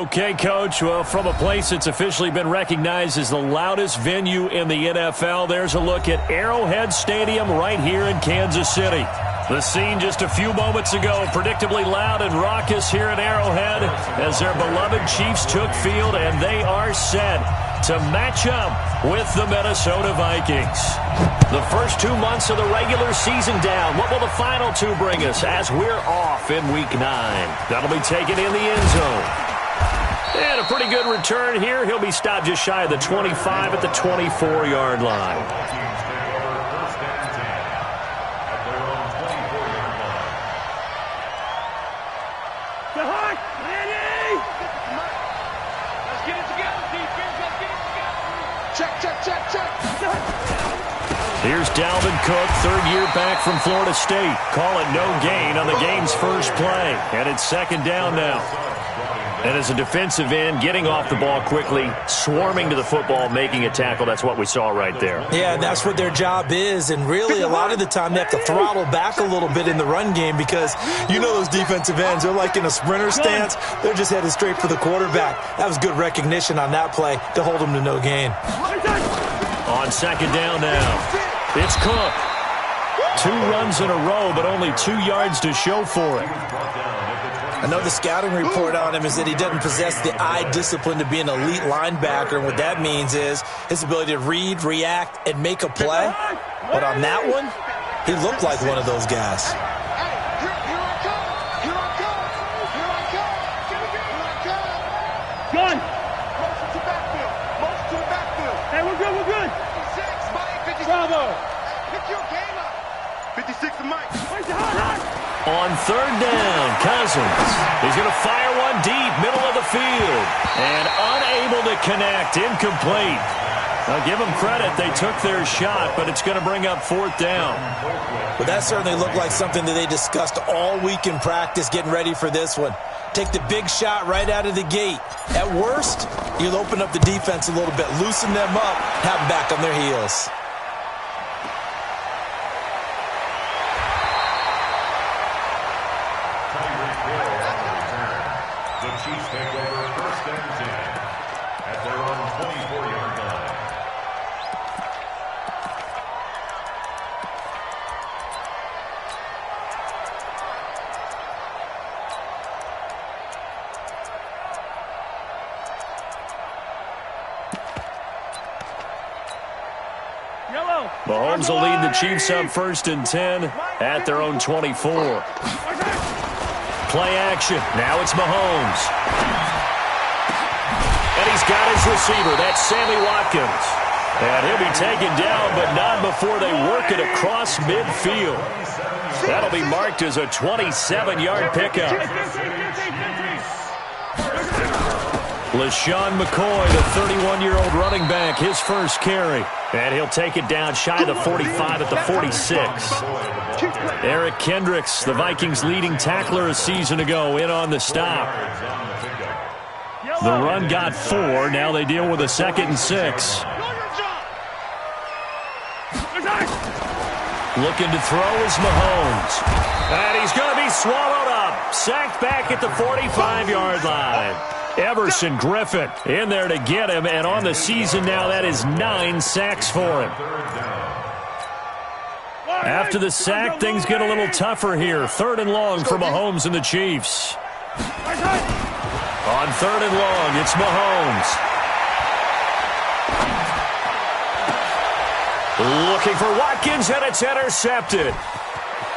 Okay, Coach. Well, from a place that's officially been recognized as the loudest venue in the NFL, there's a look at Arrowhead Stadium right here in Kansas City. The scene just a few moments ago, predictably loud and raucous here at Arrowhead as their beloved Chiefs took field, and they are set to match up with the Minnesota Vikings. The first 2 months of the regular season down. What will the final two bring us as we're off in Week 9? That'll be taken in the end zone. And a pretty good return here. He'll be stopped just shy of the 25 at the 24-yard line. Here's Dalvin Cook, third year back from Florida State. Call it no gain on the game's first play. And it's second down now. And as a defensive end, getting off the ball quickly, swarming to the football, making a tackle, that's what we saw right there. Yeah, that's what their job is. And really, a lot of the time, they have to throttle back a little bit in the run game because you know those defensive ends, they're like in a sprinter stance. They're just headed straight for the quarterback. That was good recognition on that play to hold them to no gain. On second down now. It's Cook. 2 runs in a row, but only 2 yards to show for it. I know the scouting report on him is that he doesn't possess the eye discipline to be an elite linebacker. And what that means is his ability to read, react, and make a play. But on that one, he looked like one of those guys. Gun! Motion to backfield. Motion to the backfield. Hey, we're good, we're good. 56, Mike. 56. Bravo. Pick your game up. 56 to Mike. On third down, Cousins. He's going to fire one deep, middle of the field. And unable to connect, incomplete. Now, give them credit. They took their shot, but it's going to bring up fourth down. But that certainly looked like something that they discussed all week in practice, getting ready for this one. Take the big shot right out of the gate. At worst, you'll open up the defense a little bit, loosen them up, have them back on their heels. The Chiefs take over first and 10 at their own 24-yard line. Mahomes will lead the Chiefs up first and 10 at their own 24. Play action. Now it's Mahomes. And he's got his receiver. That's Sammy Watkins. And he'll be taken down, but not before they work it across midfield. That'll be marked as a 27-yard pickup. LaShawn McCoy, the 31-year-old running back, his first carry. And he'll take it down shy of the 45 at the 46. Eric Kendricks, the Vikings' leading tackler a season ago, in on the stop. The run got 4. Now they deal with a 2nd and 6. Looking to throw is Mahomes. And he's going to be swallowed up. Sacked back at the 45-yard line. Everson Griffin in there to get him, and on the season now, that is 9 sacks for him. After the sack, things get a little tougher here. 3rd and long for Mahomes and the Chiefs. On 3rd and long, it's Mahomes. Looking for Watkins, and it's intercepted.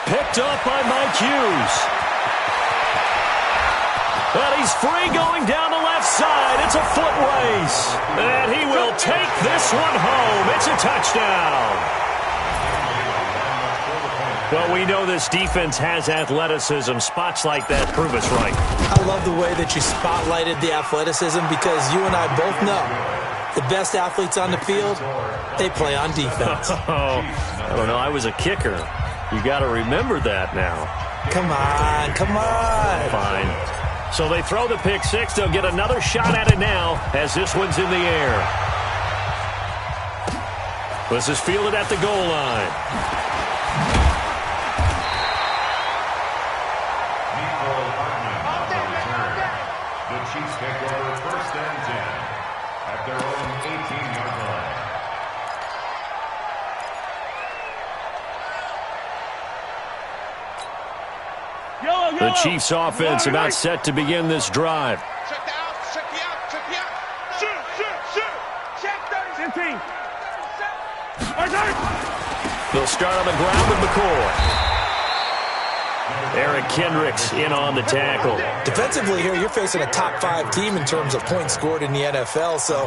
Picked up by Mike Hughes. And he's free going down the left side. It's a foot race. And he will take this one home. It's a touchdown. Well, we know this defense has athleticism. Spots like that prove us right. I love the way that you spotlighted the athleticism because you and I both know the best athletes on the field, they play on defense. Oh, I don't know. I was a kicker. You got to remember that now. Come on, come on. Fine. So they throw the pick six. They'll get another shot at it now as this one's in the air. This is fielded at the goal line. Chiefs take over first and 10 at their own 18-yard line. The Chiefs offense about set to begin this drive. Check the out, check the out, check the out. Shoot, shoot, shoot. Check 30. 10. They'll start on the ground with McCoy. Eric Kendricks in on the tackle. Defensively here, you're facing a top 5 team in terms of points scored in the NFL. So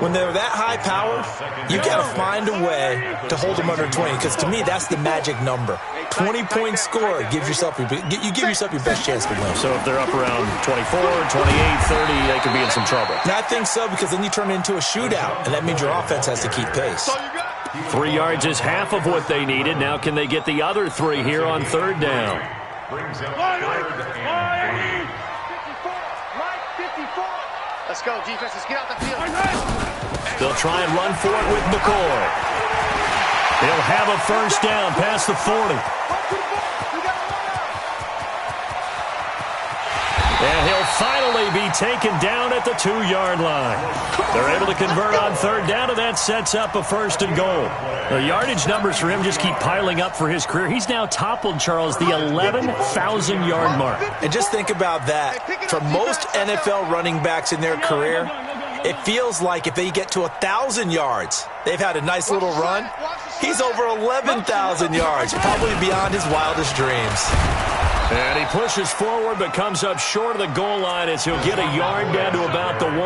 when they're that high powered, you got to find a way to hold them under 20. Because to me, that's the magic number. 20 points scored, you give yourself your best chance to win. So if they're up around 24, 28, 30, they could be in some trouble. And I think so, because then you turn it into a shootout, and that means your offense has to keep pace. 3 yards is half of what they needed. Now can they get the other 3 here on third down? Brings up third and 54. Let's go, defense. Let's get out the field. They'll try and run for it with McCoy. They'll have a first down past the 40. And he'll finally be taken down at the 2-yard line. They're able to convert on third down, and that sets up a first and goal. The yardage numbers for him just keep piling up for his career. He's now toppled, Charles, the 11,000-yard mark. And just think about that. For most NFL running backs in their career, it feels like if they get to 1,000 yards, they've had a nice little run. He's over 11,000 yards, probably beyond his wildest dreams. And he pushes forward but comes up short of the goal line as he'll get a yard down to about the 1.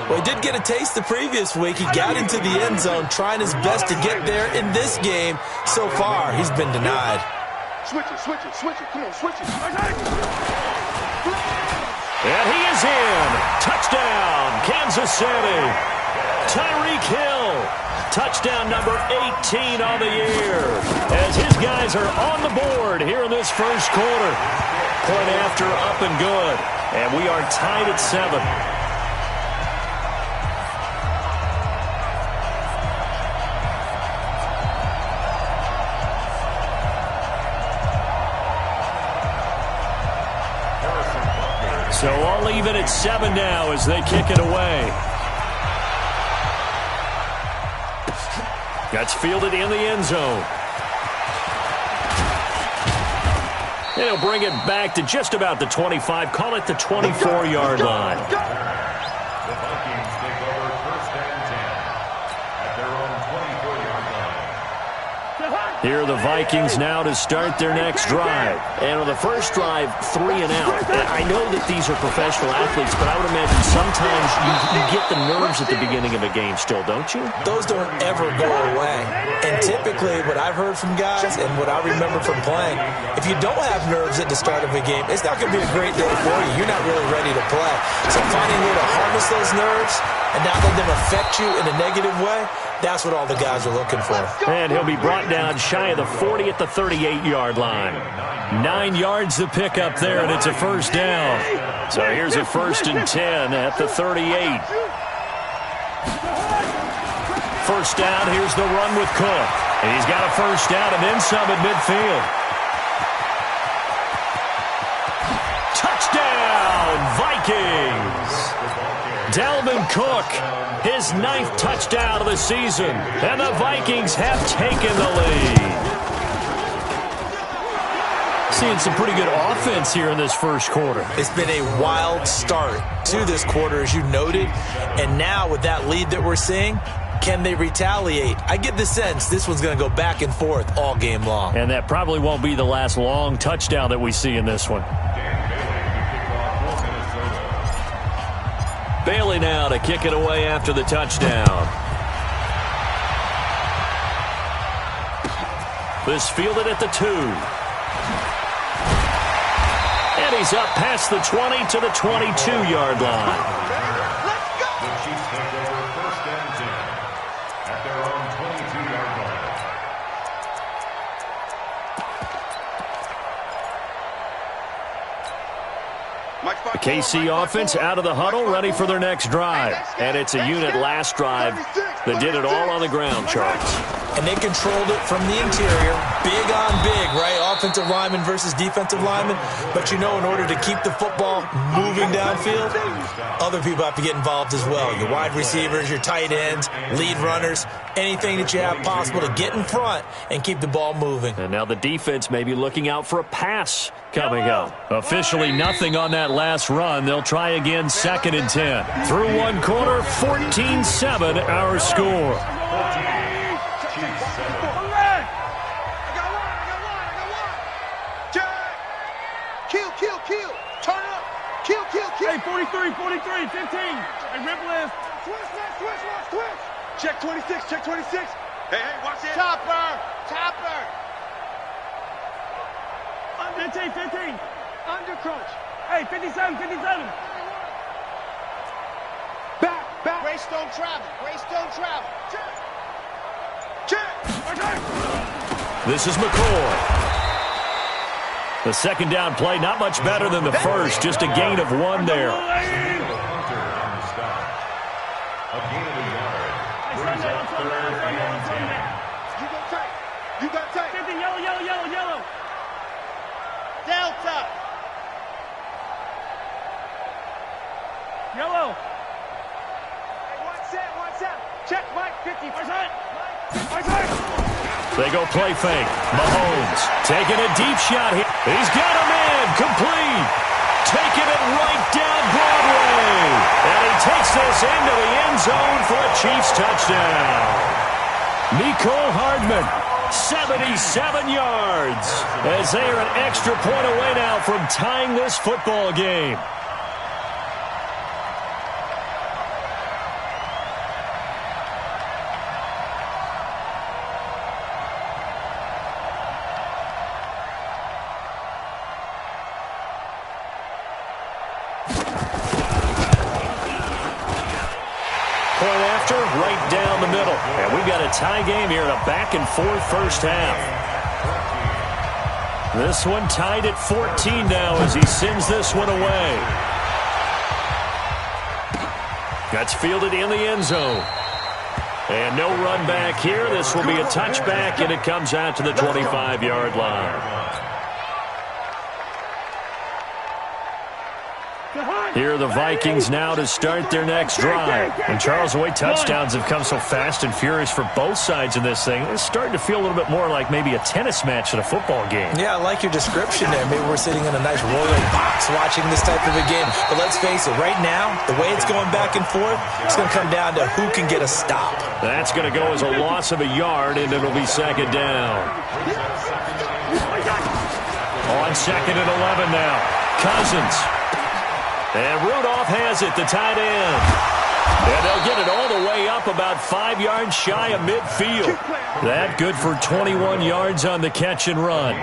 Well, he did get a taste the previous week. He got into the end zone trying his best to get there in this game. So far, he's been denied. Switch it. Come on, switch it. And he is in. Touchdown, Kansas City. Tyreek Hill. Touchdown number 18 on the year as his guys are on the board here in this first quarter. Point after up and good. And we are tied at 7. So all even at 7 now as they kick it away. That's fielded in the end zone. And he'll bring it back to just about the 25. Call it the 24-yard line. The Vikings take over first and 10 at their own 24-yard line. Here are the Vikings now to start their next drive. And on the first drive, 3 and out. And I know that these are professional athletes, but I would imagine sometimes you get the nerves at the beginning of a game still, don't you? Those don't ever go away. And typically what I've heard from guys and what I remember from playing, if you don't have nerves at the start of a game, it's not going to be a great day for you. You're not really ready to play. So finding a way to harness those nerves and not let them affect you in a negative way, that's what all the guys are looking for. And he'll be brought down shy of the 40 at the 38-yard line. 9 yards to pick up there, and it's a first down. So here's a first and 10 at the 38. First down, here's the run with Cook. And he's got a first down and then some at midfield. Touchdown, Vikings! Dalvin Cook, his 9th touchdown of the season. And the Vikings have taken the lead. Seeing some pretty good offense here in this first quarter. It's been a wild start to this quarter, as you noted. And now with that lead that we're seeing, can they retaliate? I get the sense this one's going to go back and forth all game long. And that probably won't be the last long touchdown that we see in this one. Bailey now to kick it away after the touchdown. This fielded at the 2. And he's up past the 20 to the 22-yard line. The Chiefs take over first and 10 at their own 22-yard line. The KC offense out of the huddle, ready for their next drive. And it's a unit last drive that did it all on the ground, Charles. And they controlled it from the interior. Big on big, right? All offensive lineman versus defensive lineman. But in order to keep the football moving downfield, other people have to get involved as well. Your wide receivers, your tight ends, lead runners, anything that you have possible to get in front and keep the ball moving. And now the defense may be looking out for a pass coming up. Officially nothing on that last run. They'll try again, 2nd and 10. Through one quarter, 14-7 our score. Kill. Turn up. Kill. Hey, 43, 15. Hey, rip left. Switch. Check 26. Hey, watch it. Topper. 15. Under crunch. Hey, 57. Back. Grace don't travel. Check. This is McCoy. The second down play, not much better than the first, just a gain of 1 there. You got tight. Yellow. Delta. Yellow. Hey, one set. Check, Mike, 50. They go play fake. Mahomes taking a deep shot here. He's got a man complete. Taking it right down Broadway. And he takes this into the end zone for a Chiefs touchdown. Mecole Hardman, 77 yards. As they are an extra point away now from tying this football game. Right down the middle. And we've got a tie game here in a back-and-forth first half. This one tied at 14 now as he sends this one away. That's fielded in the end zone. And no run back here. This will be a touchback, and it comes out to the 25-yard line. Here are the Vikings now to start their next drive. And Charles, the way touchdowns have come so fast and furious for both sides of this thing, it's starting to feel a little bit more like maybe a tennis match at a football game. Yeah, I like your description there. Maybe we're sitting in a nice royal box watching this type of a game. But let's face it, right now, the way it's going back and forth, it's going to come down to who can get a stop. That's going to go as a loss of a yard, and it'll be 2nd down. On 2nd and 11 now. Cousins. And Rudolph has it, the tight end. And they'll get it all the way up about 5 yards shy of midfield. That good for 21 yards on the catch and run.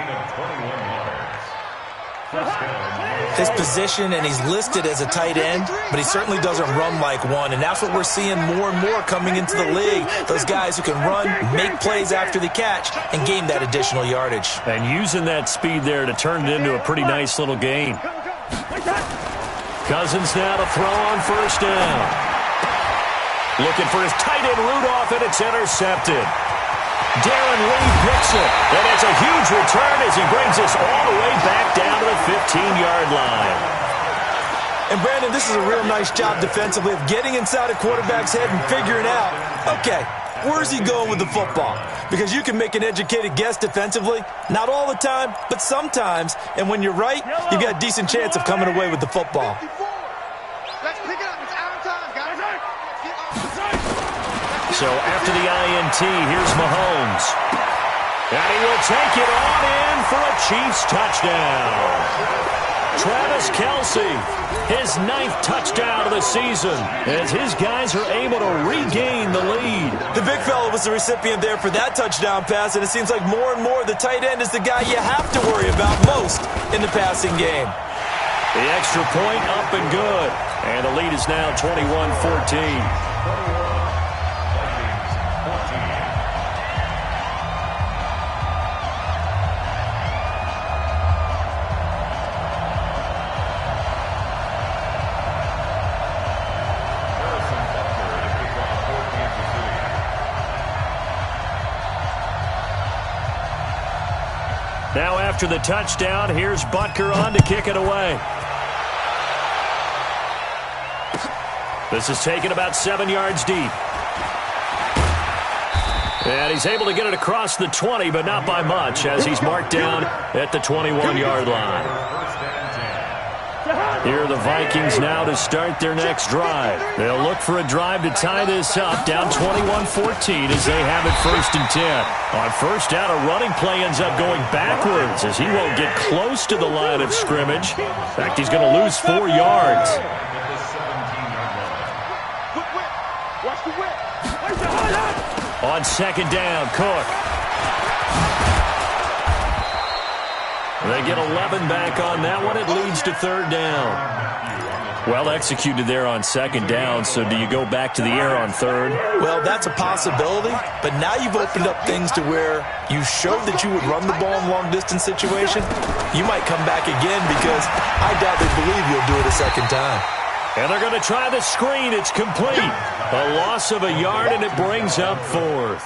His position, and he's listed as a tight end, but he certainly doesn't run like one. And that's what we're seeing more and more coming into the league. Those guys who can run, make plays after the catch, and gain that additional yardage. And using that speed there to turn it into a pretty nice little gain. Cousins now to throw on first down. Looking for his tight end Rudolph, and it's intercepted. Darren Lee picks it, and it's a huge return as he brings us all the way back down to the 15-yard line. And Brandon, this is a real nice job defensively of getting inside a quarterback's head and figuring out, okay, where's he going with the football? Because you can make an educated guess defensively. Not all the time, but sometimes. And when you're right, you've got a decent chance of coming away with the football. Let's pick it up. It's out of time, guys. So after the INT, here's Mahomes. And he will take it on in for a Chiefs touchdown. Travis Kelce, his 9th touchdown of the season, as his guys are able to regain the lead. The big fella was the recipient there for that touchdown pass, and it seems like more and more the tight end is the guy you have to worry about most in the passing game. The extra point up and good, and the lead is now 21-14. Now after the touchdown, here's Butker on to kick it away. This is taken about 7 yards deep. And he's able to get it across the 20, but not by much, as he's marked down at the 21-yard line. Here are the Vikings now to start their next drive. They'll look for a drive to tie this up, down 21-14 as they have it 1st and 10. On first down, a running play ends up going backwards as he won't get close to the line of scrimmage. In fact, he's going to lose 4 yards. On 2nd down, Cook. They get 11 back on that one. It leads to 3rd down. Well executed there on 2nd down, so do you go back to the air on 3rd? Well, that's a possibility, but now you've opened up things to where you showed that you would run the ball in long-distance situation. You might come back again because I doubt they believe you'll do it a 2nd time. And they're going to try the screen. It's complete. A loss of a yard, and it brings up 4th.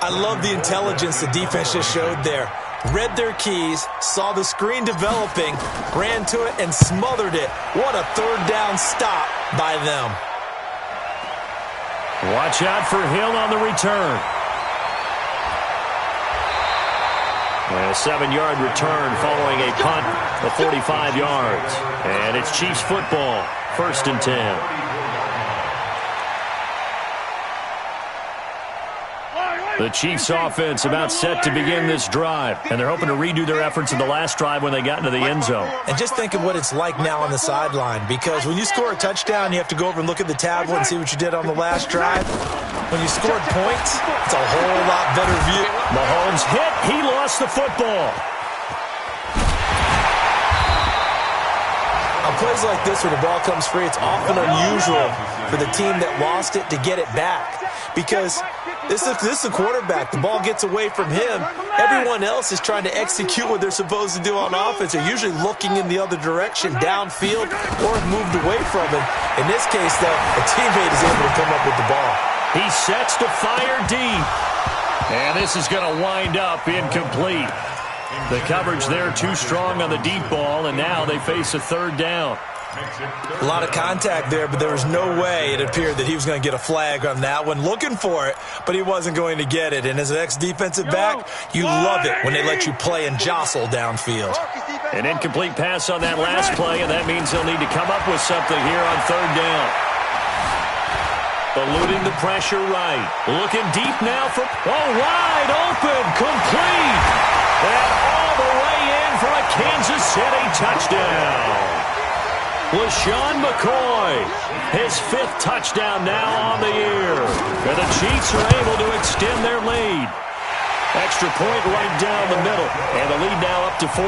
I love the intelligence the defense just showed there. Read their keys, saw the screen developing, ran to it, and smothered it. What a 3rd down stop by them. Watch out for Hill on the return. And a 7-yard return following a punt of 45 yards. And it's Chiefs football, 1st and 10. The Chiefs offense about set to begin this drive, and they're hoping to redo their efforts in the last drive when they got into the end zone. And just think of what it's like now on the sideline, because when you score a touchdown, you have to go over and look at the tablet and see what you did on the last drive. When you scored points, it's a whole lot better view. Mahomes hit. He lost the football. On plays like this where the ball comes free, it's often unusual for the team that lost it to get it back, because this is a quarterback. The ball gets away from him. Everyone else is trying to execute what they're supposed to do on offense. They're usually looking in the other direction, downfield, or moved away from him. In this case, though, a teammate is able to come up with the ball. He sets to fire deep. And this is going to wind up incomplete. The coverage there too strong on the deep ball, and now they face a 3rd down. A lot of contact there, but there was no way it appeared that he was going to get a flag on that one. Looking for it, but he wasn't going to get it. And as an ex-defensive back, you love it when they let you play and jostle downfield. An incomplete pass on that last play, and that means they'll need to come up with something here on 3rd down. Eluding the pressure right. Looking deep now for, wide open, complete. And all the way in for a Kansas City touchdown. LaShawn McCoy, his 5th touchdown now on the year. And the Chiefs are able to extend their lead. Extra point right down the middle. And the lead now up to 14.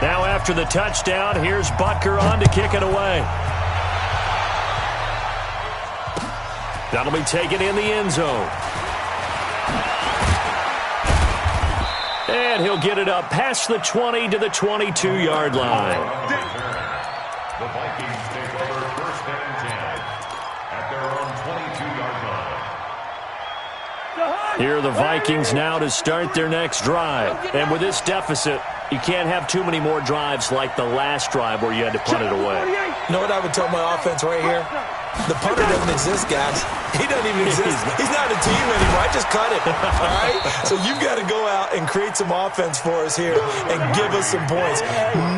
Now after the touchdown, here's Butker on to kick it away. That'll be taken in the end zone. And he'll get it up past the 20 to the 22-yard line. The Vikings take over 1st and 10 at their own 22-yard line. Here are the Vikings now to start their next drive. And with this deficit, you can't have too many more drives like the last drive where you had to punt it away. You know what I would tell my offense right here? The punter doesn't exist, guys. He doesn't even exist. He's not a team anymore. I just cut him. All right? So you've got to go out and create some offense for us here and give us some points.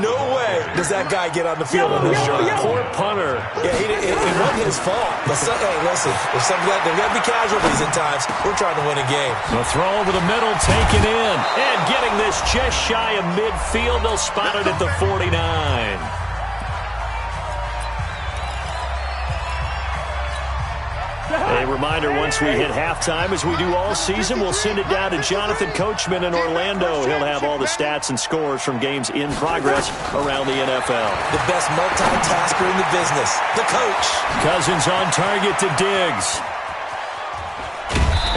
No way does that guy get on the field on this drive. Poor punter. Yeah, it wasn't his fault. But hey, listen, there's got to be casualties at times. We're trying to win a game. The throw over the middle, taken in. And getting this just shy of midfield. They'll spot it at the 49. A reminder, once we hit halftime, as we do all season, we'll send it down to Jonathan Coachman in Orlando. He'll have all the stats and scores from games in progress around the NFL. The best multitasker in the business, the coach. Cousins on target to Diggs.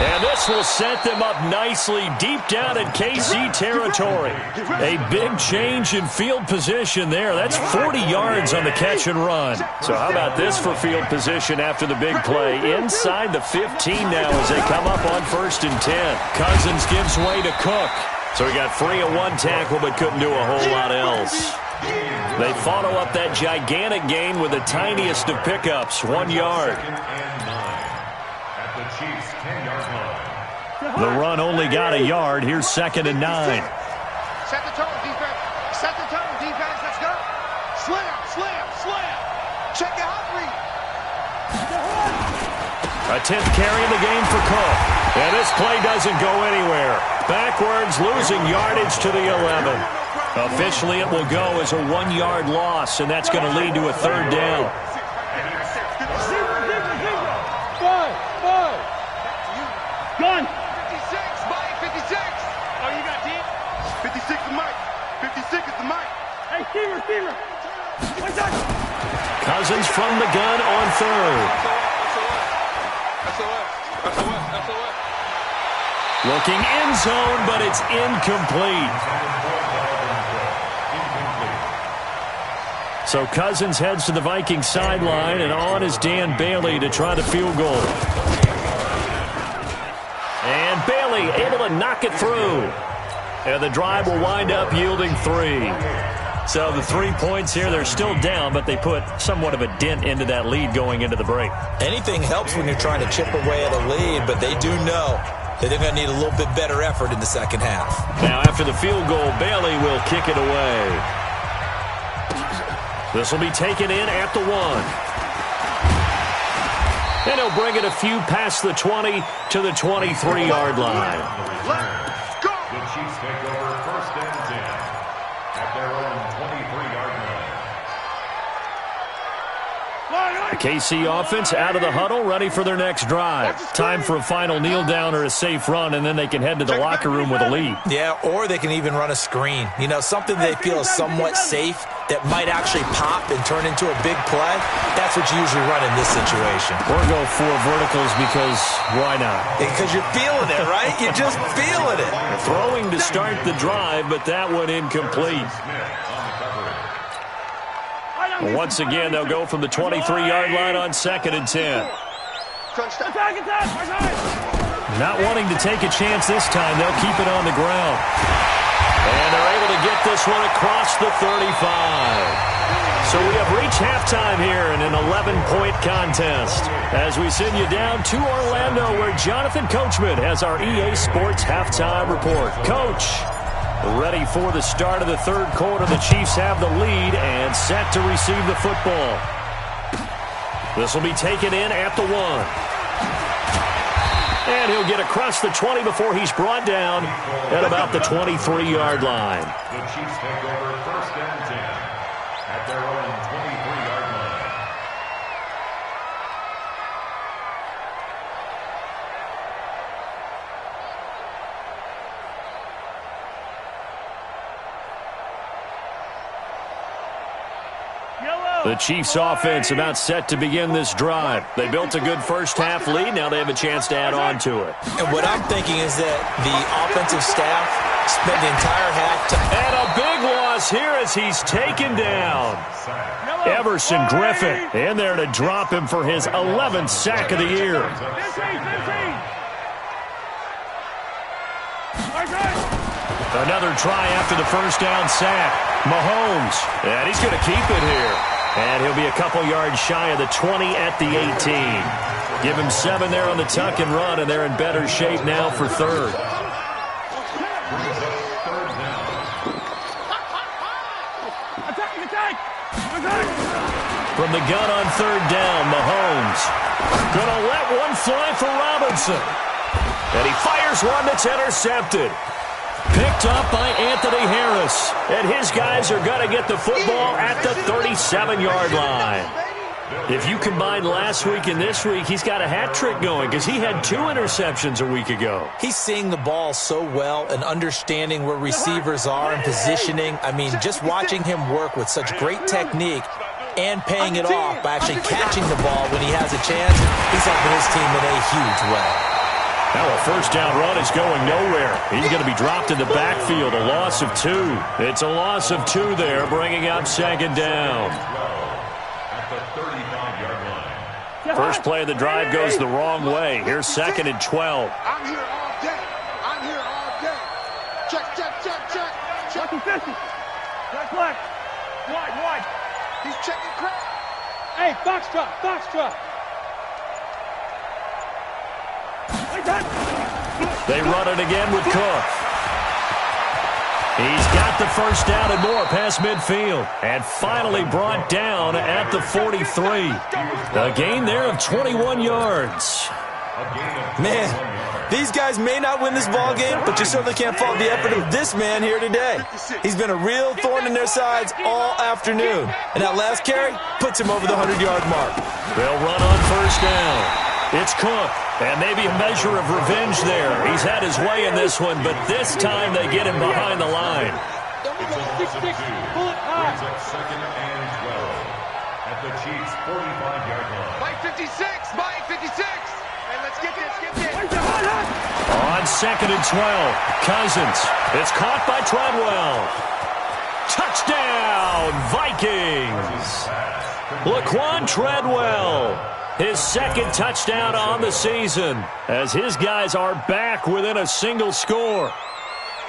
And this will set them up nicely deep down in KC territory. A big change in field position there. That's 40 yards on the catch and run. So how about this for field position after the big play? Inside the 15 now as they come up on 1st and 10. Cousins gives way to Cook. So he got free of one tackle but couldn't do a whole lot else. They follow up that gigantic gain with the tiniest of pickups, 1 yard. The run only got a yard. Here's 2nd and 9. Set the tone, defense. Set the tone, defense. Let's go. Slam, slam, slam. Check out, read. A 10th carry in the game for Cook. And this play doesn't go anywhere. Backwards, losing yardage to the 11. Officially, it will go as a 1-yard loss, and that's going to lead to a 3rd down. Gun. 56, Mike, 56. Oh, you got deep? 56 is Mike. 56 is the Mike. Hey, Steamer. Cousins from the gun on 3rd. SOS. Looking end zone, but it's incomplete. So Cousins heads to the Vikings sideline, and on is Dan Bailey to try the field goal. And Bailey able to knock it through. And the drive will wind up yielding 3. So the 3 points here, they're still down, but they put somewhat of a dent into that lead going into the break. Anything helps when you're trying to chip away at a lead, but they do know that they're going to need a little bit better effort in the second half. Now after the field goal, Bailey will kick it away. This will be taken in at the 1. And he'll bring it a few past the 20 to the 23-yard line. Let's go! The Chiefs take over 1st and 10 at their own 23-yard line. The KC offense out of the huddle, ready for their next drive. Time for a final kneel down or a safe run, and then they can head to the locker room with a lead. Yeah, or they can even run a screen. You know, something they feel is somewhat safe that might actually pop and turn into a big play. That's what you usually run in this situation. Or go 4 verticals because why not? Because you're feeling it, right? You're just feeling it. Throwing to start the drive, but that one incomplete. Once again, they'll go from the 23-yard line on 2nd and 10. Not wanting to take a chance this time, they'll keep it on the ground. And they're able to get this one across the 35. So we have reached halftime here in an 11-point contest as we send you down to Orlando where Jonathan Coachman has our EA Sports halftime report. Coach, ready for the start of the 3rd quarter. The Chiefs have the lead and set to receive the football. This will be taken in at the 1. And he'll get across the 20 before he's brought down at about the 23-yard line. The Chiefs take over 1st and 10 at their own 23-yard line. The Chiefs offense about set to begin this drive. They built a good first half lead. Now they have a chance to add on to it. And what I'm thinking is that the offensive staff spent the entire half. And a big loss here as he's taken down. Everson Griffin in there to drop him for his 11th sack of the year. Another try after the first down sack. Mahomes, and he's going to keep it here. And he'll be a couple yards shy of the 20 at the 18. Give him 7 there on the tuck and run, and they're in better shape now for 3rd. From the gun on 3rd down, Mahomes going to let one fly for Robinson. And he fires one that's intercepted. Picked up by Anthony Harris. And his guys are going to get the football at the 37-yard line. If you combine last week and this week, he's got a hat trick going because he had 2 interceptions a week ago. He's seeing the ball so well and understanding where receivers are and positioning. I mean, just watching him work with such great technique and paying it off by actually catching the ball when he has a chance, he's helping his team in a huge way. Now a first down run is going nowhere. He's going to be dropped in the backfield, a loss of 2. It's a loss of 2 there, bringing up second down. At the 35-yard line. First play of the drive goes the wrong way. Here's second and 12. I'm here all day. I'm here all day. Check. Check 50. Black. Wide. He's checking crap. Hey, box drop. They run it again with Cook. He's got the first down and more past midfield. And finally brought down at the 43. A gain there of 21 yards. Man, these guys may not win this ball game, but you certainly can't fault the effort of this man here today. He's been a real thorn in their sides all afternoon. And that last carry puts him over the 100-yard mark. They'll run on first down. It's Cook, and maybe a measure of revenge there. He's had his way in this one, but this time they get him behind the line. It's a loss of 2. Brings up second and 12 at the Chiefs' 45-yard line. Mike 56. Hey, let's get this. On second and 12, Cousins. It's caught by Treadwell. Touchdown, Vikings. Laquan Treadwell. His second touchdown on the season as his guys are back within a single score.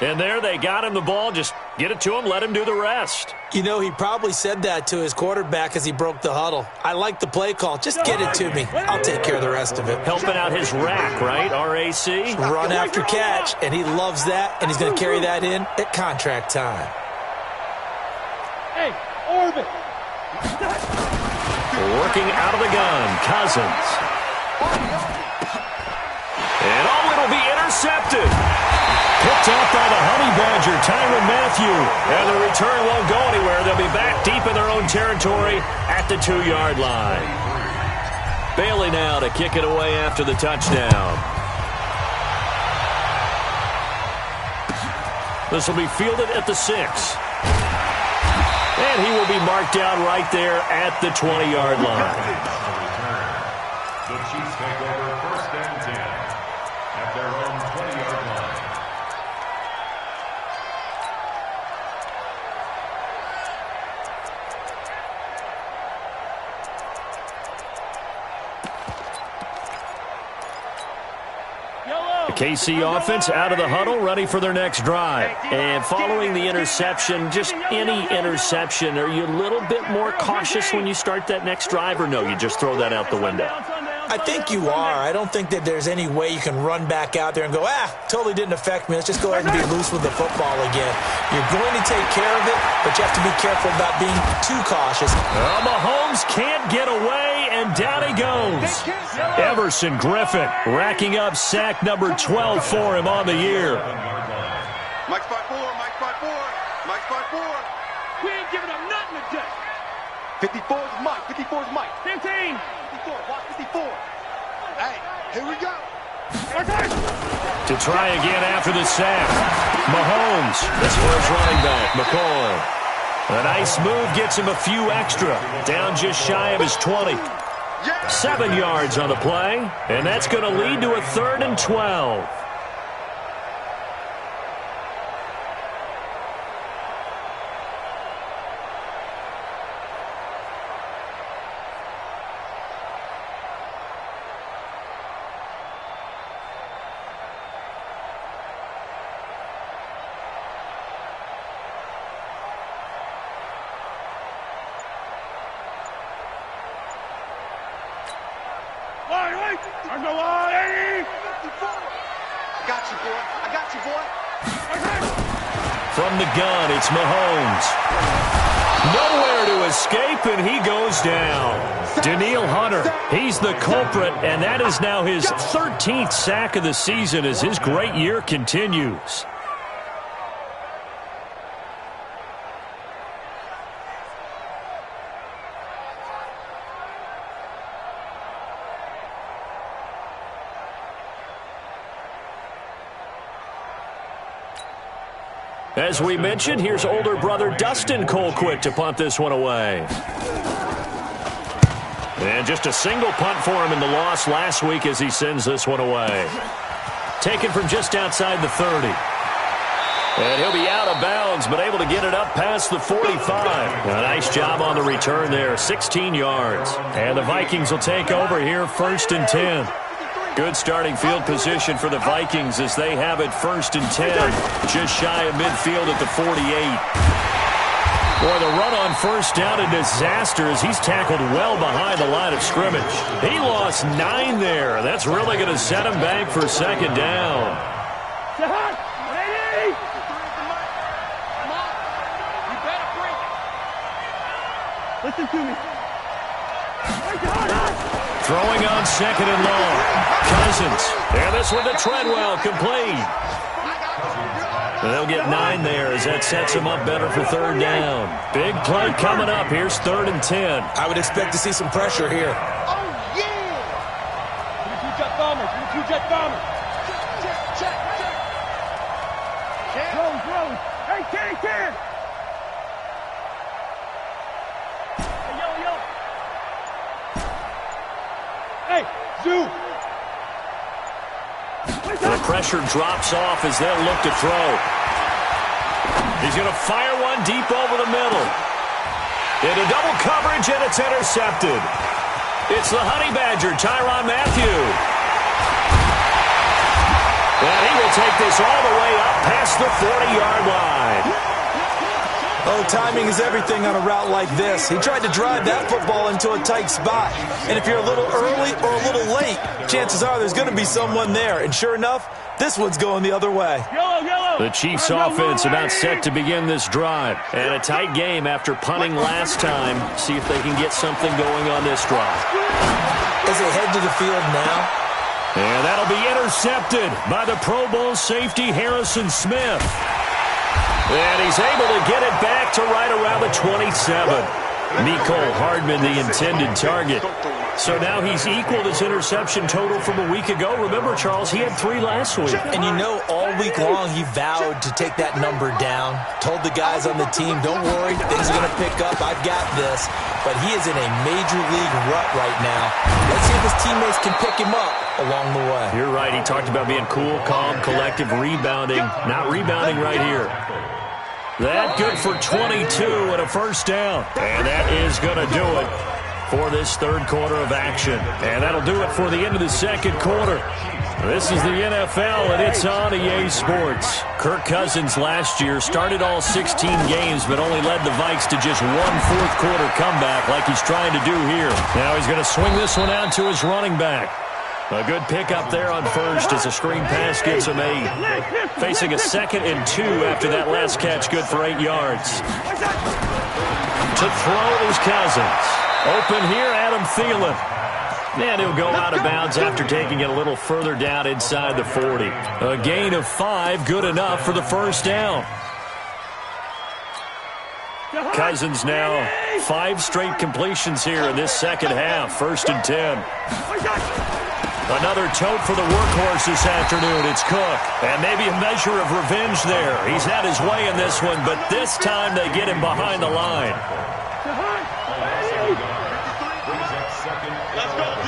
And there they got him the ball. Just get it to him, let him do the rest. You know, he probably said that to his quarterback as he broke the huddle. I like the play call. Just get it to me. I'll take care of the rest of it. Helping out his rack, right? RAC? Run after catch, and he loves that, and he's going to carry that in at contract time. Hey, orbit. Working out of the gun, Cousins. And it'll be intercepted. Picked off by the Honey Badger, Tyrann Mathieu. And the return won't go anywhere. They'll be back deep in their own territory at the 2-yard line. Bailey now to kick it away after the touchdown. This will be fielded at the 6. And he will be marked down right there at the 20-yard line. The Chiefs take over first and 10 at their own 20-yard line. The KC offense out of the huddle, ready for their next drive. And following the interception, just any interception, are you a little bit more cautious when you start that next drive, or no, you just throw that out the window? I think you are. I don't think that there's any way you can run back out there and go, totally didn't affect me. Let's just go ahead and be loose with the football again. You're going to take care of it, but you have to be careful about being too cautious. Well, Mahomes can't get away, and down he goes. Everson Griffin racking up sack number 12 for him on the year. Mike's 5'4", Mike's 5'4", Mike's 5'4". We ain't giving up nothing today. 54 is Mike, 54 is Mike. 15. 54, watch 54. Hey, here we go. To try again after the sack. Mahomes, this first running back, McCoy. A nice move gets him a few extra. Down just shy of his 20. 7 yards on the play, and that's going to lead to a 3rd and 12. From the gun, it's Mahomes. Nowhere to escape, and he goes down. Danielle Hunter, he's the culprit, and that is now his 13th sack of the season as his great year continues. As we mentioned, here's older brother Dustin Colquitt to punt this one away. And just a single punt for him in the loss last week as he sends this one away. taken from just outside the 30. And he'll be out of bounds, but able to get it up past the 45. A nice job on the return there, 16 yards. And the Vikings will take over here, 1st and 10. Good starting field position for the Vikings as they have it 1st and 10, just shy of midfield at the 48. Boy, the run on 1st down a disaster as he's tackled well behind the line of scrimmage. He lost 9 there. That's really going to set him back for 2nd down. Listen to me. Throwing on 2nd and long. Cousins. And this one to Treadwell, complete. They'll get 9 there as that sets him up better for 3rd down. Big play coming up. Here's 3rd and 10. I would expect to see some pressure here. Oh, yeah! Two-jet bombers. Two-jet bombers. Check. Rose. Hey, Ken. Hey, Zoo. The pressure drops off as they'll look to throw. He's going to fire one deep over the middle. Into double coverage, and it's intercepted. It's the Honey Badger, Tyrann Mathieu. And he will take this all the way up past the 40-yard line. Oh, timing is everything on a route like this. He tried to drive that football into a tight spot. And if you're a little early or a little late, chances are there's going to be someone there. And sure enough, this one's going the other way. The Chiefs offense about set to begin this drive. And a tight game after punting last time. See if they can get something going on this drive. As they head to the field now. And that'll be intercepted by the Pro Bowl safety Harrison Smith. And he's able to get it back to right around the 27. Mecole Hardman, the intended target. So now he's equaled his interception total from a week ago. Remember, Charles, he had 3 last week. And you know, all week long he vowed to take that number down. Told the guys on the team, don't worry, things are going to pick up. I've got this. But he is in a major league rut right now. Let's see if his teammates can pick him up along the way. You're right. He talked about being cool, calm, collective, rebounding. Not rebounding right here. That good for 22 and a 1st down. And that is going to do it for this 3rd quarter of action. And that'll do it for the end of the 2nd quarter. This is the NFL, and it's on EA Sports. Kirk Cousins last year started all 16 games, but only led the Vikes to just 1 fourth-quarter comeback like he's trying to do here. Now he's going to swing this one out to his running back. A good pickup there on 1st as a screen pass gets him 8. Facing a 2nd and 2 after that last catch, good for 8 yards. To throw is Cousins. Open here, Adam Thielen. And he'll go out of bounds after taking it a little further down inside the 40. A gain of 5, good enough for the 1st down. Cousins now 5 straight completions here in this 2nd half. 1st and 10. Another tote for the workhorse this afternoon. It's Cook. And maybe a measure of revenge there. He's had his way in this one, but this time they get him behind the line. Let's go, D.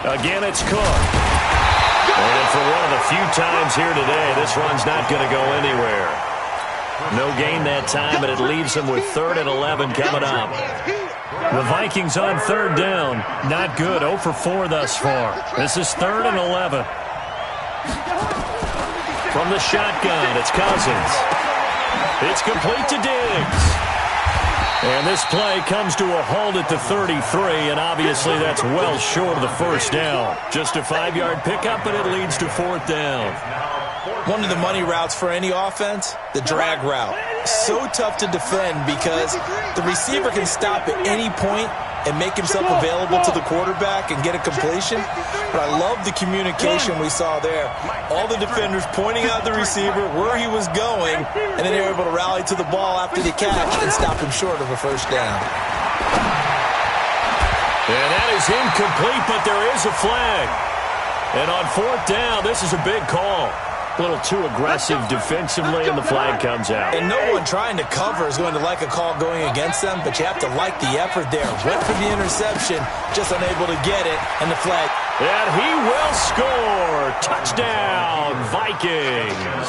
Again, it's Cook. And for one of the few times here today, this run's not going to go anywhere. No gain that time, but it leaves him with 3rd and 11 coming up. The Vikings on 3rd down. Not good. 0 for 4 thus far. This is 3rd and 11. From the shotgun, it's Cousins. It's complete to Diggs. And this play comes to a halt at the 33, and obviously that's well short of the 1st down. Just a 5-yard pickup, and it leads to 4th down. One of the money routes for any offense, the drag route. So tough to defend because the receiver can stop at any point and make himself available to the quarterback and get a completion. But I love the communication we saw there. All the defenders pointing out the receiver, where he was going, and then they were able to rally to the ball after the catch and stop him short of a 1st down. And that is incomplete, but there is a flag. And on 4th down, this is a big call. A little too aggressive defensively, and the flag comes out. And no one trying to cover is going to like a call going against them, but you have to like the effort there. Went for the interception, just unable to get it, and the flag. And he will score. Touchdown, Vikings.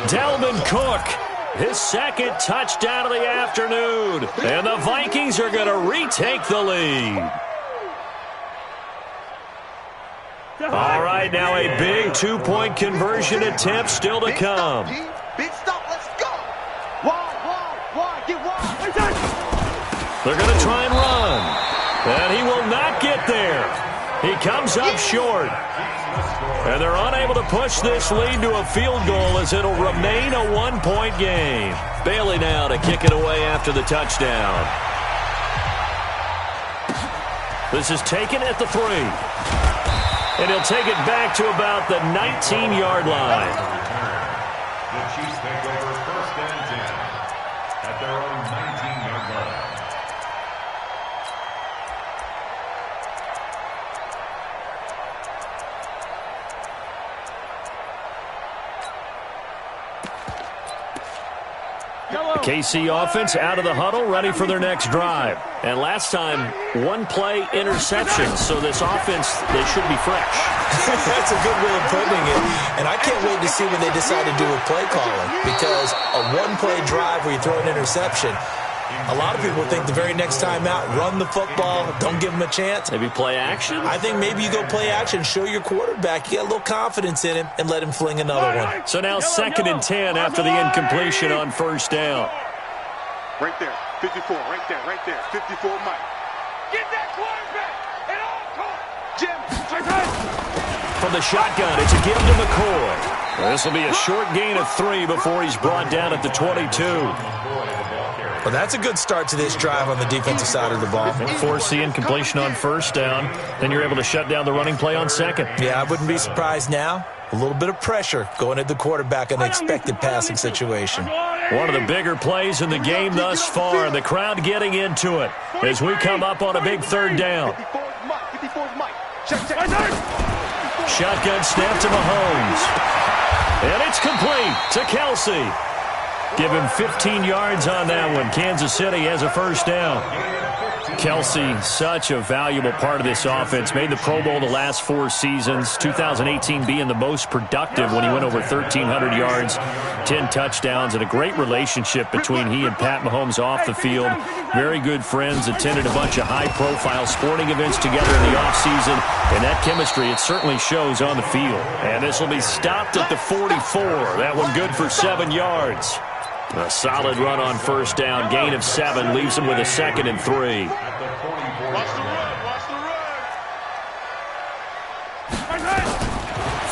Dalvin Cook, his second touchdown of the afternoon. And the Vikings are going to retake the lead. All right, now a big two-point conversion attempt still to come. Big stop, let's go. Wide, get wide. They're going to try and run. And he will not get there. He comes up short. And they're unable to push this lead to a field goal as it'll remain a one-point game. Bailey now to kick it away after the touchdown. This is taken at the 3. And he'll take it back to about the 19-yard line. The Chiefs take over 1st and 10 at their own 19-yard line. The KC offense out of the huddle, ready for their next drive. And last time, one-play interception, so this offense, they should be fresh. That's a good way of putting it. And I can't wait to see what they decide to do with play calling, because a one-play drive where you throw an interception, a lot of people think the very next time out, run the football, don't give them a chance. Maybe play action? I think maybe you go play action, show your quarterback, you get a little confidence in him, and let him fling another one. So now 2nd and 10 after the incompletion on 1st down. Right there, 54, right there, 54, Mike. Get that quarterback, and all caught. Jim, From the shotgun, it's a give to McCoy. This will be a short gain of 3 before he's brought down at the 22. Well, that's a good start to this drive on the defensive side of the ball. Force the incompletion on 1st down. Then you're able to shut down the running play on 2nd. Yeah, I wouldn't be surprised now. A little bit of pressure going at the quarterback in an expected passing situation. One of the bigger plays in the game thus far. The crowd getting into it as we come up on a big 3rd down. 54's Mike. Check. Shotgun snap to Mahomes. And it's complete to Kelsey. Give him 15 yards on that one. Kansas City has a 1st down. Kelsey, such a valuable part of this offense. Made the Pro Bowl the last 4 seasons. 2018 being the most productive when he went over 1,300 yards, 10 touchdowns, and a great relationship between he and Pat Mahomes off the field. Very good friends. Attended a bunch of high-profile sporting events together in the offseason. And that chemistry, it certainly shows on the field. And this will be stopped at the 44. That one good for 7 yards. A solid run on 1st down. Gain of 7 leaves him with a 2nd and 3. Watch the run.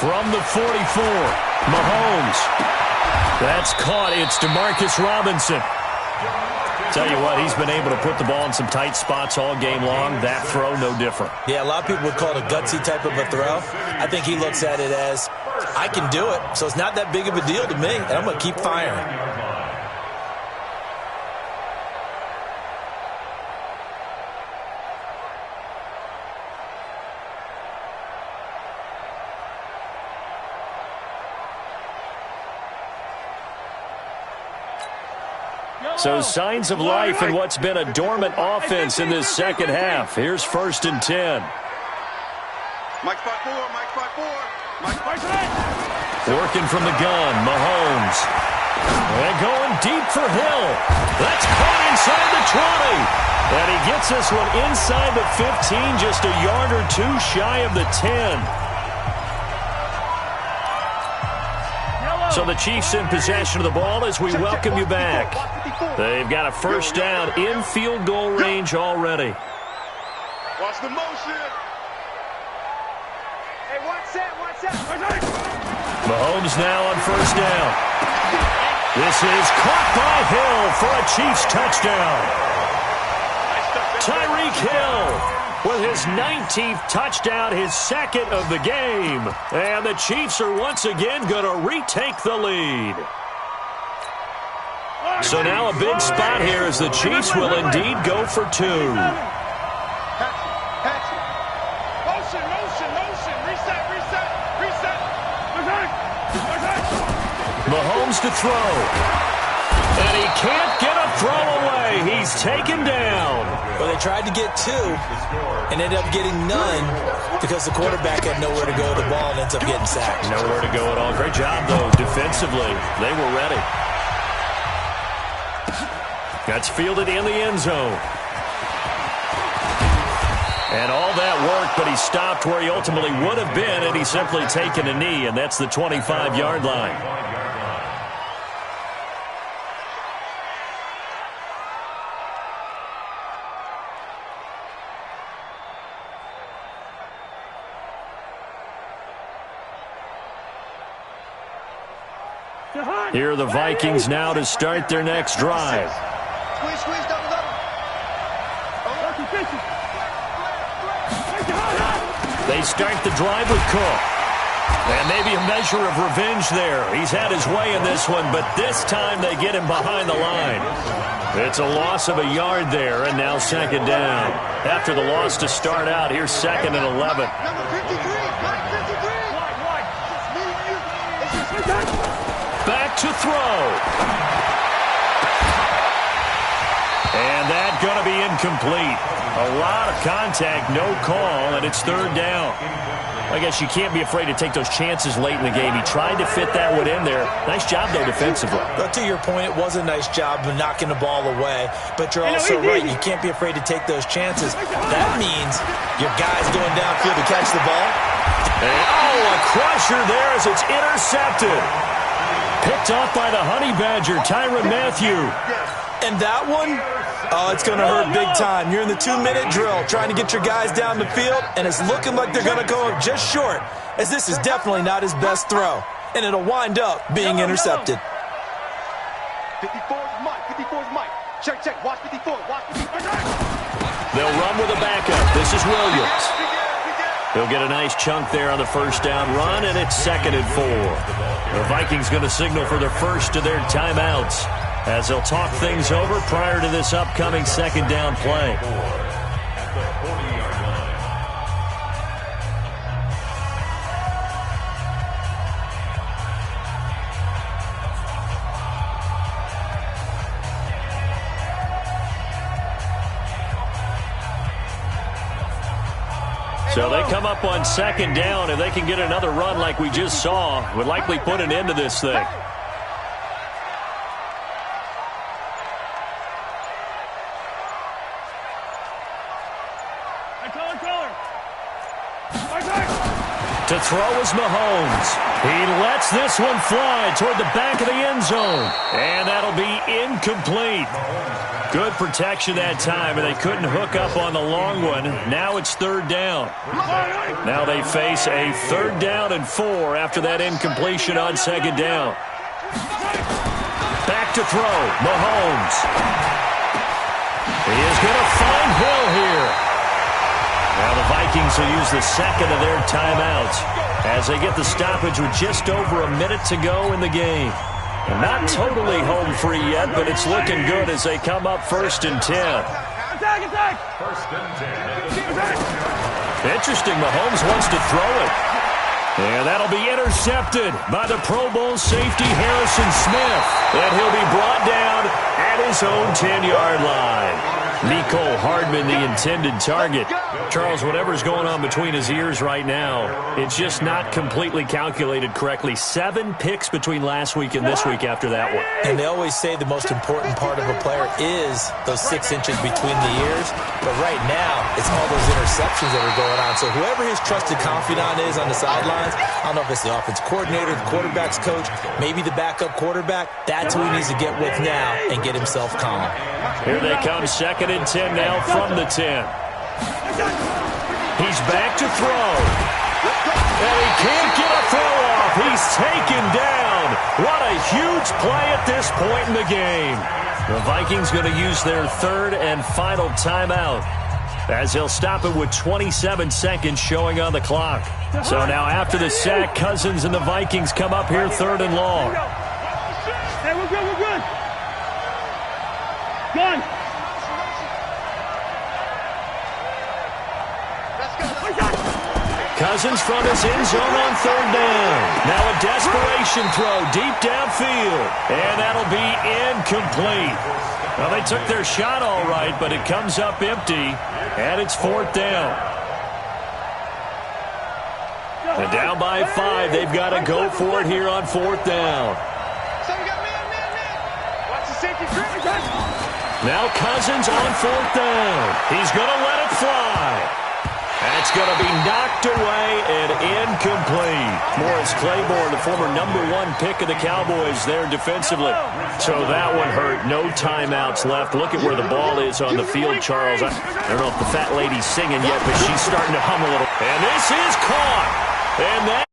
From the 44, Mahomes. That's caught. It's DeMarcus Robinson. Tell you what, he's been able to put the ball in some tight spots all game long. That throw, no different. Yeah, a lot of people would call it a gutsy type of a throw. I think he looks at it as, I can do it, so it's not that big of a deal to me, and I'm going to keep firing. So signs of life in what's been a dormant offense in this 2nd half. Here's 1st and 10. Mike 5-4. Working from the gun, Mahomes. And going deep for Hill. That's caught inside the 20. And he gets this one inside the 15, just a yard or 2 shy of the 10. So the Chiefs in possession of the ball as we welcome you back. They've got a 1st down in field goal range already. Watch the motion. Hey, watch that. Mahomes now on 1st down. This is caught by Hill for a Chiefs touchdown. Tyreek Hill with his 19th touchdown, his 2nd of the game. And the Chiefs are once again going to retake the lead. So now a big spot here as the Chiefs will indeed go for 2. Motion. Reset. Mahomes to throw. And he can't get a throw away. He's taken down. Well, they tried to get two and ended up getting none because the quarterback had nowhere to go with the ball and ends up getting sacked. Nowhere to go at all. Great job, though, defensively. They were ready. That's fielded in the end zone. And all that work, but he stopped where he ultimately would have been, and he's simply taken a knee, and that's the 25-yard line. Here are the Vikings now to start their next drive. Squeeze, double. They start the drive with Cook. And maybe a measure of revenge there. He's had his way in this one, but this time they get him behind the line. It's a loss of a yard there, and now second down. After the loss to start out, here's 2nd and 11. Number 53. Back to throw. And that's going to be incomplete. A lot of contact, no call, and it's 3rd down. I guess you can't be afraid to take those chances late in the game. He tried to fit that one in there. Nice job, though, defensively. But to your point, it was a nice job of knocking the ball away. But you're also right. You can't be afraid to take those chances. That means your guy's going downfield to catch the ball. And, a crusher there as it's intercepted. Picked off by the Honey Badger, Tyrann Mathieu. And that one, it's going to hurt big time. You're in the 2-minute drill trying to get your guys down the field, and it's looking like they're going to go up just short, as this is definitely not his best throw. And it'll wind up being intercepted. 54's Mike. Check. Watch 54. They'll run with a backup. This is Williams. He'll get a nice chunk there on the first down run, and it's 2nd and 4. The Vikings going to signal for their first of their timeouts as they'll talk things over prior to this upcoming second down play. So they come up on second down. If they can get another run like we just saw, would likely put an end to this thing. To throw is Mahomes. He lets this one fly toward the back of the end zone. And that'll be incomplete. Good protection that time, and they couldn't hook up on the long one. Now it's 3rd down. Now they face a 3rd down and 4 after that incompletion on second down. Back to throw, Mahomes. He is going to find Hill here. Now the Vikings will use the second of their timeouts as they get the stoppage with just over a minute to go in the game. And not totally home free yet, but it's looking good as they come up 1st and 10. Attack! 1st and 10. Interesting, Mahomes wants to throw it. And that'll be intercepted by the Pro Bowl safety Harrison Smith. And he'll be brought down at his own 10-yard line. Mecole Hardman, the intended target. Charles, whatever's going on between his ears right now, it's just not completely calculated correctly. 7 picks between last week and this week after that one. And they always say the most important part of a player is those 6 inches between the ears. But right now, it's all those interceptions that are going on. So whoever his trusted confidant is on the sidelines, I don't know if it's the offense coordinator, the quarterback's coach, maybe the backup quarterback, that's who he needs to get with now and get himself calm. Here they come, 2nd and 10 now from the 10. He's back to throw. And he can't get a throw off. He's taken down. What a huge play at this point in the game. The Vikings going to use their 3rd and final timeout as they'll stop it with 27 seconds showing on the clock. So now after the sack, Cousins and the Vikings come up here 3rd and long. Hey, we're good. Gun. Cousins from his end zone on third down. Now a desperation throw deep downfield. And that'll be incomplete. Well, they took their shot all right, but it comes up empty. And it's fourth down. And down by 5. They've got to go for it here on fourth down. Now Cousins on fourth down. He's going to let it fly. That's going to be knocked away and incomplete. Morris Claiborne, the former #1 pick of the Cowboys there defensively. So that one hurt. No timeouts left. Look at where the ball is on the field, Charles. I don't know if the fat lady's singing yet, but she's starting to hum a little. And this is caught. And that